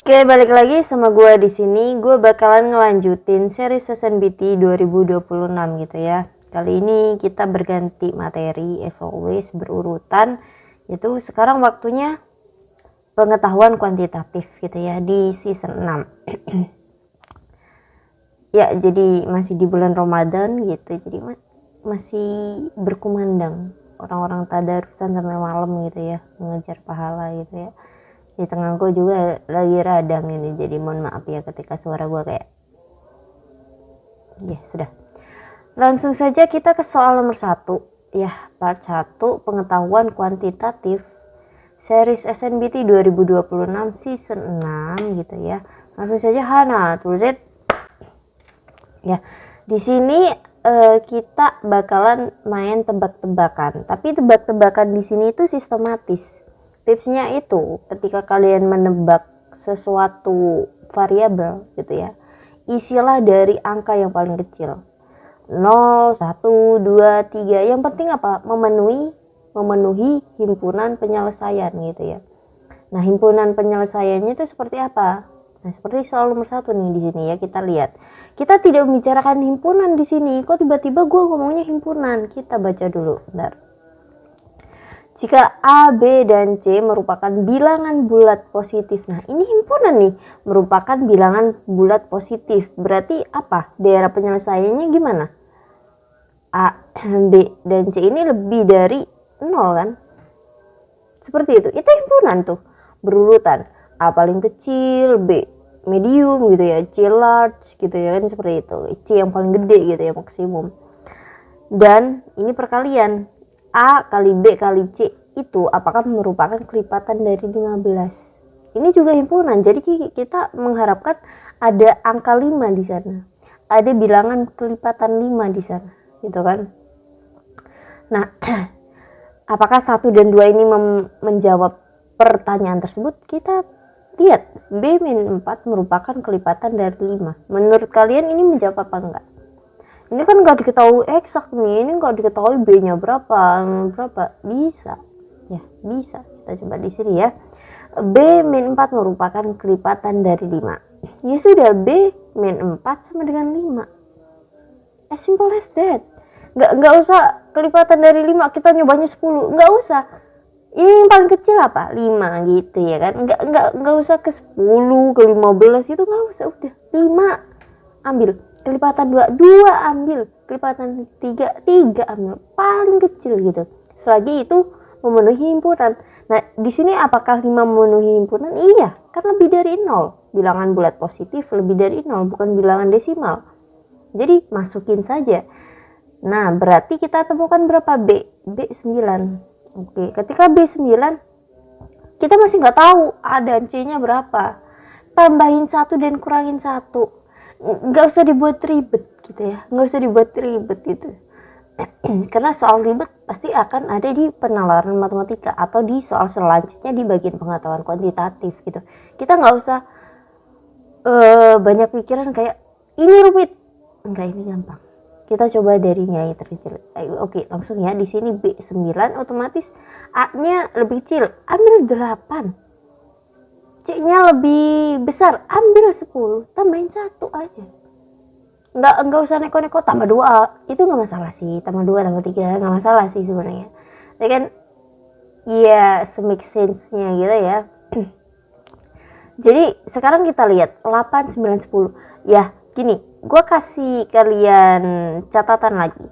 Oke, balik lagi sama gue di sini. Gue bakalan ngelanjutin series SNBT 2026 gitu ya. Kali ini kita berganti materi as always berurutan. Itu sekarang waktunya pengetahuan kuantitatif gitu ya di season 6. Ya, jadi masih di bulan Ramadan gitu. Jadi masih berkumandang orang-orang tadarusan sampai malam gitu ya, mengejar pahala gitu ya. Di tengah gue juga lagi radang ini, jadi mohon maaf ya ketika suara gue kayak ya sudah. Langsung saja kita ke soal nomor 1 ya, part 1 pengetahuan kuantitatif series SNBT 2026 season 6 gitu ya. Langsung saja Hana tulis it ya. Di sini kita bakalan main tebak-tebakan, tapi tebak-tebakan di sini itu sistematis. Tipsnya itu ketika kalian menebak sesuatu variabel gitu ya, isilah dari angka yang paling kecil. 0, 1, 2, 3. Yang penting apa? Memenuhi himpunan penyelesaian gitu ya. Nah, himpunan penyelesaiannya itu seperti apa? Nah, seperti soal nomor 1 nih di sini ya, kita lihat. Kita tidak membicarakan himpunan di sini. Kok tiba-tiba gue ngomongnya himpunan? Kita baca dulu, bentar. Jika A, B, dan C merupakan bilangan bulat positif. Nah, ini himpunan nih, merupakan bilangan bulat positif. Berarti apa? Daerah penyelesaiannya gimana? A, B, dan C ini lebih dari 0 kan? Seperti itu. Itu himpunan tuh, berurutan. A paling kecil, B medium gitu ya, C large gitu ya kan, seperti itu. C yang paling gede gitu ya, maksimum. Dan ini perkalian. A kali B kali C itu apakah merupakan kelipatan dari 15? Ini juga himpunan. Jadi kita mengharapkan ada angka 5 di sana. Ada bilangan kelipatan 5 di sana, gitu kan? Nah, apakah 1 dan 2 ini menjawab pertanyaan tersebut? Kita lihat B-4 merupakan kelipatan dari 5. Menurut kalian ini menjawab apa enggak? Ini kan nggak diketahui eksak nih, ini nggak diketahui B-nya berapa, bisa ya, bisa. Kita coba di sini ya. B-4 merupakan kelipatan dari 5. Ya sudah, B-4 sama dengan 5. As simple as that. Nggak usah kelipatan dari 5 kita nyobanya 10, nggak usah. Ini yang paling kecil apa? 5 gitu ya kan. Nggak usah ke 10, ke 15 itu nggak usah, udah 5 ambil. Kelipatan 2 ambil, kelipatan 3 ambil, paling kecil gitu. Selagi itu memenuhi himpunan. Nah, di sini apakah 5 memenuhi himpunan? Iya, kan lebih dari 0. Bilangan bulat positif lebih dari 0, bukan bilangan desimal. Jadi masukin saja. Nah, berarti kita temukan berapa B? B9. Oke, ketika B9 kita masih nggak tahu A dan C-nya berapa. Tambahin 1 dan kurangin 1. Nggak usah dibuat ribet gitu ya, nggak usah dibuat ribet gitu. Karena soal ribet pasti akan ada di penalaran matematika atau di soal selanjutnya di bagian pengetahuan kuantitatif gitu. Kita nggak usah banyak pikiran kayak ini rumit, enggak, ini gampang. Kita coba dari nilai terkecil. Oke, langsung ya. Di sini B9 otomatis A-nya lebih kecil, ambil 8. C-nya lebih besar, ambil 10, tambahin 1 aja. Nggak usah neko-neko tambah 2, itu nggak masalah sih. Tambah 2, tambah 3 nggak masalah sih sebenarnya. Tapi kan ya semake sense-nya gitu ya. Jadi sekarang kita lihat 8, 9, 10. Ya gini, gue kasih kalian catatan lagi.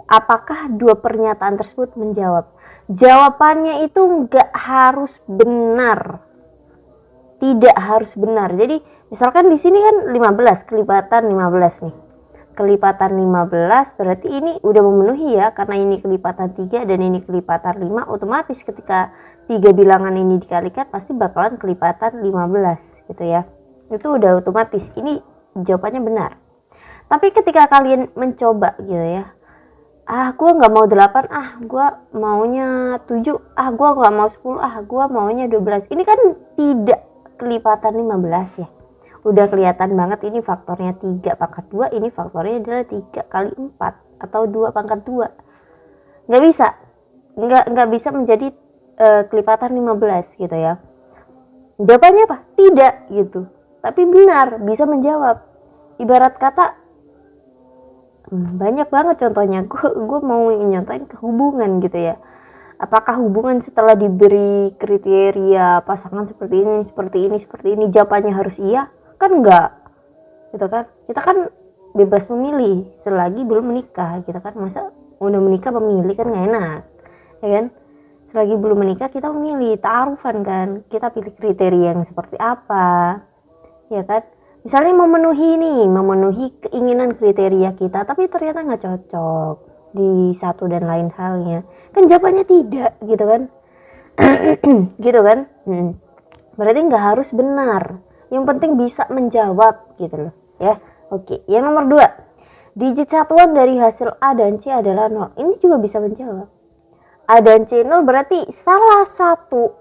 Apakah 2 pernyataan tersebut menjawab? Jawabannya itu nggak harus benar. Tidak harus benar. Jadi misalkan di sini kan 15, kelipatan 15 nih. Kelipatan 15 berarti ini udah memenuhi ya, karena ini kelipatan 3 dan ini kelipatan 5, otomatis ketika 3 bilangan ini dikalikan pasti bakalan kelipatan 15 gitu ya. Itu udah otomatis. Ini jawabannya benar. Tapi ketika kalian mencoba gitu ya, gue nggak mau 8, gue maunya 7, gue nggak mau 10, gue maunya 12. Ini kan tidak kelipatan 15 ya. Udah kelihatan banget ini faktornya 3 pangkat 2, ini faktornya adalah 3 kali 4 atau 2 pangkat 2. Nggak bisa. Nggak bisa menjadi kelipatan 15 gitu ya. Jawabannya apa? Tidak gitu. Tapi benar, bisa menjawab. Ibarat kata banyak banget contohnya. Gue mau nyontohin ke hubungan gitu ya. Apakah hubungan setelah diberi kriteria pasangan seperti ini, seperti ini, seperti ini, jawabannya harus iya? Kan enggak, gitu kan? Kita kan bebas memilih selagi belum menikah, gitu kan? Masa udah menikah memilih kan nggak enak, ya kan? Selagi belum menikah kita memilih, ta'arufan kan? Kita pilih kriteria yang seperti apa, ya kan? Misalnya memenuhi keinginan kriteria kita, tapi ternyata nggak cocok di satu dan lain halnya, kan jawabannya tidak, gitu kan? Gitu kan? Berarti nggak harus benar, yang penting bisa menjawab gitu loh ya. Oke, yang nomor 2, digit satuan dari hasil A dan C adalah 0. Ini juga bisa menjawab. A dan C 0 berarti salah satu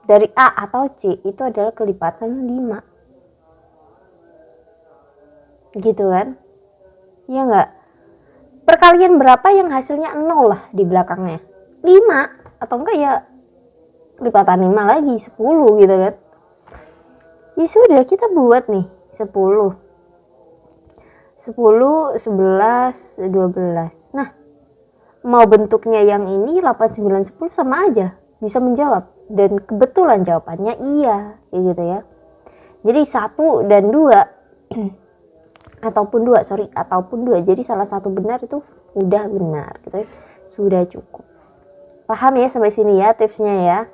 dari A atau C itu adalah kelipatan 5, gitu kan? Ya nggak? Perkalian berapa yang hasilnya 0 lah di belakangnya? 5, atau enggak ya lipatan 5 lagi 10 gitu kan. Ya sudah, kita buat nih 10, 11, 12. Nah, mau bentuknya yang ini 8, 9, 10 sama aja, bisa menjawab. Dan kebetulan jawabannya iya, gitu ya. Jadi 1 dan 2 ataupun 2. Jadi salah satu benar itu udah benar gitu ya. Sudah cukup. Paham ya sampai sini ya tipsnya ya.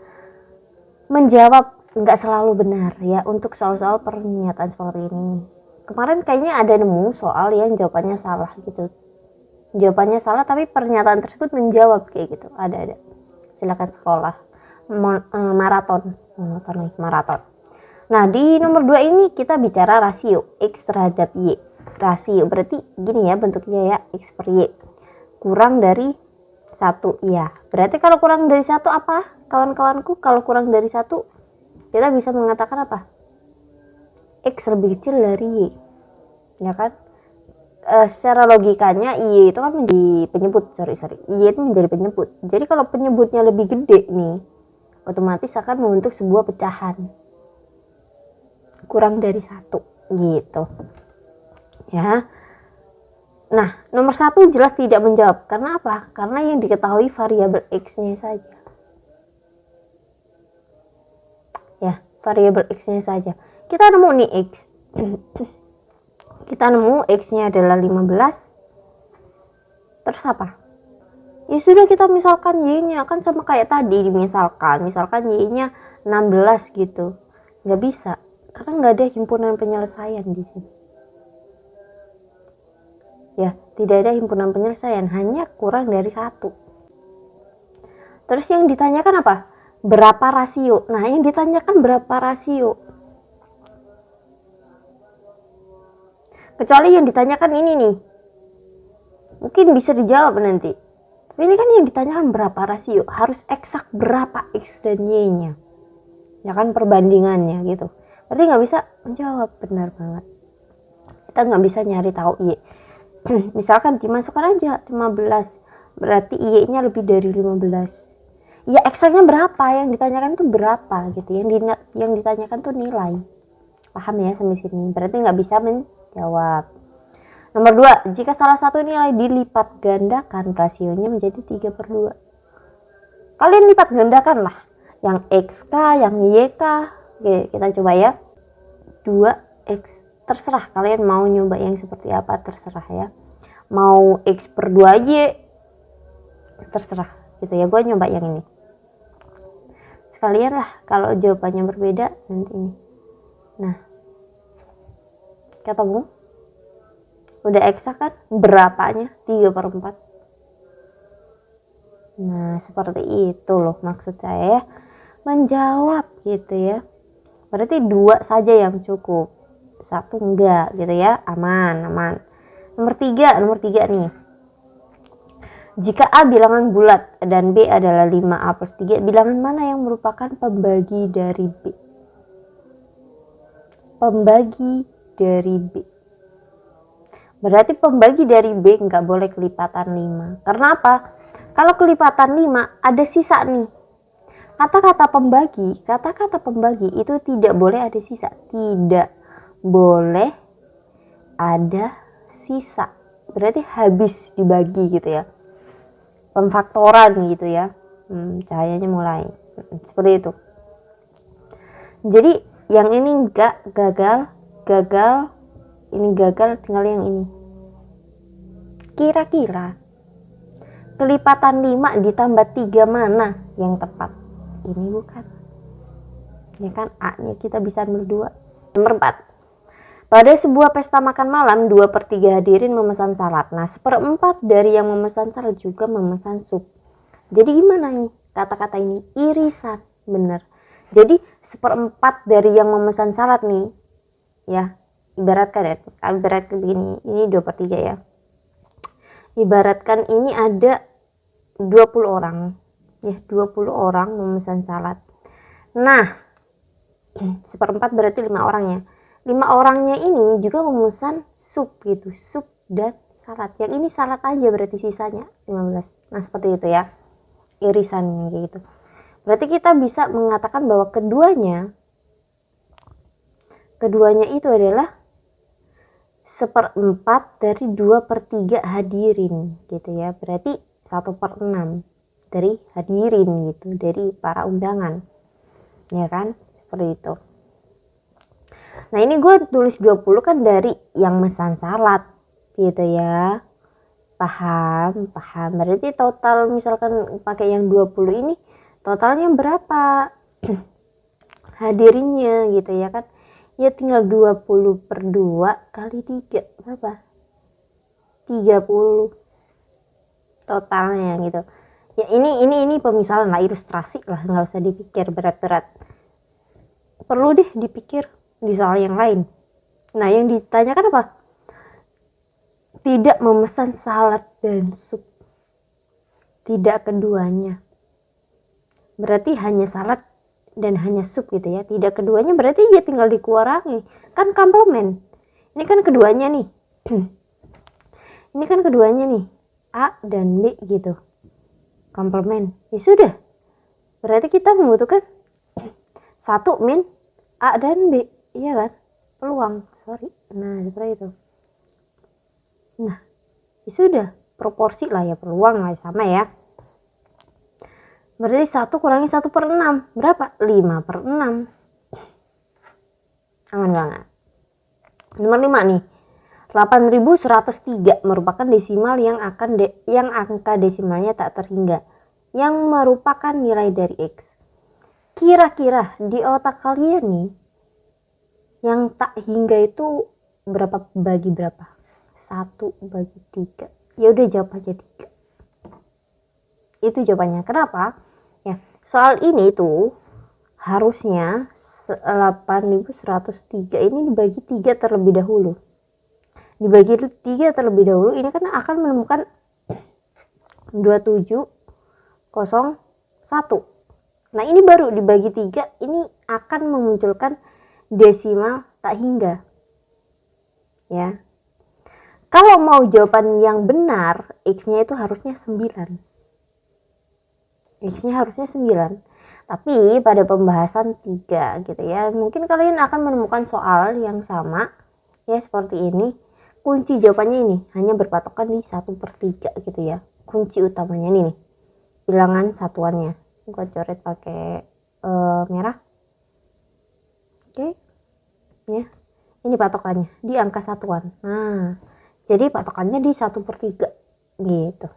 Menjawab nggak selalu benar ya untuk soal-soal pernyataan seperti ini. Kemarin kayaknya ada nemu soal yang jawabannya salah gitu. Jawabannya salah tapi pernyataan tersebut menjawab kayak gitu. Ada. Silakan sekolah. Maraton. Nah, di nomor 2 ini kita bicara rasio X terhadap Y. Rasio berarti gini ya bentuknya ya, X per Y. Kurang dari 1 ya. Berarti kalau kurang dari 1 apa? Kawan-kawanku, kalau kurang dari 1 kita bisa mengatakan apa? X lebih kecil dari Y, ya kan? Secara logikanya Y itu kan menjadi penyebut, Y itu menjadi penyebut. Jadi kalau penyebutnya lebih gede nih, otomatis akan membentuk sebuah pecahan kurang dari 1 gitu ya. Nah, nomor 1 jelas tidak menjawab. Karena apa? Karena yang diketahui variabel X-nya saja ya, variabel X-nya saja. Kita nemu nih X. Kita nemu X-nya adalah 15. Terus apa? Ya sudah, kita misalkan Y-nya kan sama kayak tadi misalkan Y-nya 16 gitu. Nggak bisa, karena nggak ada himpunan penyelesaian di sini. Ya, tidak ada himpunan penyelesaian, hanya kurang dari 1. Terus yang ditanyakan apa? Berapa rasio? Nah, yang ditanyakan berapa rasio? Kecuali yang ditanyakan ini nih, mungkin bisa dijawab nanti. Tapi ini kan yang ditanyakan berapa rasio, harus eksak berapa X dan Y-nya, ya kan, perbandingannya gitu. Berarti nggak bisa menjawab, benar banget. Kita nggak bisa nyari tahu Y. Misalkan dimasukkan aja 15, berarti Y-nya lebih dari 15. Ya eksaknya berapa, yang ditanyakan tuh berapa gitu, yang ditanyakan tuh nilai. Paham ya sampai sini? Berarti nggak bisa menjawab. Nomor 2, jika salah satu nilai dilipat gandakan, rasionya menjadi 3/2. Kalian lipat gandakan lah, yang XK, yang YK. Oke, kita coba ya. 2X, terserah kalian mau nyoba yang seperti apa, terserah ya. Mau X per 2Y, terserah gitu ya. Gue nyoba yang ini. Sekalian lah, kalau jawabannya berbeda nanti ini. Nah, ketemu? Udah eksak kan? Berapanya? 3/4. Nah, seperti itu loh maksud saya ya. Menjawab gitu ya. Berarti 2 saja yang cukup. 1 enggak gitu ya. Aman. Nomor 3 nih. Jika A bilangan bulat dan B adalah 5A plus 3, bilangan mana yang merupakan pembagi dari B? Pembagi dari B. Berarti pembagi dari B nggak boleh kelipatan 5. Karena apa? Kalau kelipatan 5 ada sisa nih. Kata-kata pembagi itu tidak boleh ada sisa. Tidak boleh ada sisa. Berarti habis dibagi gitu ya. Pemfaktoran gitu ya. Cahayanya mulai. Seperti itu. Jadi yang ini enggak gagal, ini gagal, tinggal yang ini. Kira-kira kelipatan 5 ditambah 3 mana yang tepat? Ini bukan. Ya kan, A-nya kita bisa ambil 2. Nomor 4. Pada sebuah pesta makan malam, 2/3 hadirin memesan salad. Nah, 1/4 dari yang memesan salad juga memesan sup. Jadi gimana nih kata-kata ini? Irisan, bener. Jadi 1/4 dari yang memesan salad nih, ya, ibaratkan begini, ini 2/3 ya. Ibaratkan ini ada 20 orang, ya, 20 orang memesan salad. Nah, 1/4 berarti 5 orang ya. 5 orangnya ini juga memesan sup gitu, sup dan salad. Yang ini salad aja berarti sisanya 15. Nah, seperti itu ya. Irisannya kayak gitu. Berarti kita bisa mengatakan bahwa keduanya itu adalah 1/4 dari 2/3 hadirin gitu ya. Berarti 1/6 dari hadirin gitu, dari para undangan. Ya kan? Seperti itu. Nah, ini gue tulis 20 kan dari yang mesan salad gitu ya. Paham? Berarti total misalkan pakai yang 20 ini totalnya berapa hadirinnya gitu ya kan. Ya tinggal 20/2 kali 3 berapa? 30 totalnya gitu. Ya ini pemisalan lah, ilustrasi lah, nggak usah dipikir berat-berat. Perlu deh dipikir di soal yang lain. Nah, yang ditanyakan apa? Tidak memesan salad dan sup. Tidak keduanya. Berarti hanya salad dan hanya sup gitu ya. Tidak keduanya berarti ya tinggal dikurangi. Kan komplement. Ini kan keduanya nih. Ini kan keduanya nih. A dan B gitu. Komplement. Ya sudah. Berarti kita membutuhkan 1 min A dan B. Iya kan? Peluang. Nah, seperti itu. Nah, ya sudah. Proporsi lah ya, peluang lah sama ya. Berarti 1 kurangi 1/6. Berapa? 5/6. Aman banget. Nomor 5 nih. 8.103 merupakan desimal yang angka desimalnya tak terhingga. Yang merupakan nilai dari X. Kira-kira di otak kalian nih, yang tak hingga itu berapa bagi berapa? 1/3. Ya udah jawab aja 3. Itu jawabannya. Kenapa? Ya, soal ini tuh harusnya 8.103 ini dibagi 3 terlebih dahulu. Dibagi 3 terlebih dahulu ini kan akan menemukan 2701. Nah, ini baru dibagi 3 ini akan memunculkan desimal tak hingga. Ya. Kalau mau jawaban yang benar, X-nya itu harusnya 9. X-nya harusnya 9. Tapi pada pembahasan 3 gitu ya. Mungkin kalian akan menemukan soal yang sama ya seperti ini. Kunci jawabannya ini hanya berpatokan di 1/3 gitu ya. Kunci utamanya ini nih. Bilangan satuannya. Gua coret pakai merah. Oke. Ya. Ini patokannya di angka satuan. Nah, jadi patokannya di 1/3 gitu.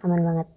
Aman banget.